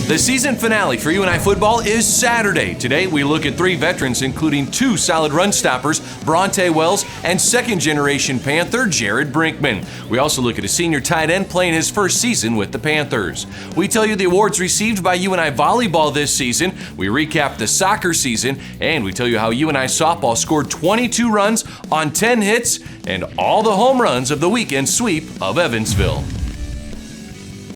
The season finale for UNI football is Saturday. Today, we look at 3 veterans, including 2 solid run stoppers, Brawntae Wells and second-generation Panther Jared Brinkman. We also look at a senior tight end playing his first season with the Panthers. We tell you the awards received by UNI volleyball this season. We recap the soccer season, and we tell you how UNI softball scored 22 runs on 10 hits and all the home runs of the weekend sweep of Evansville.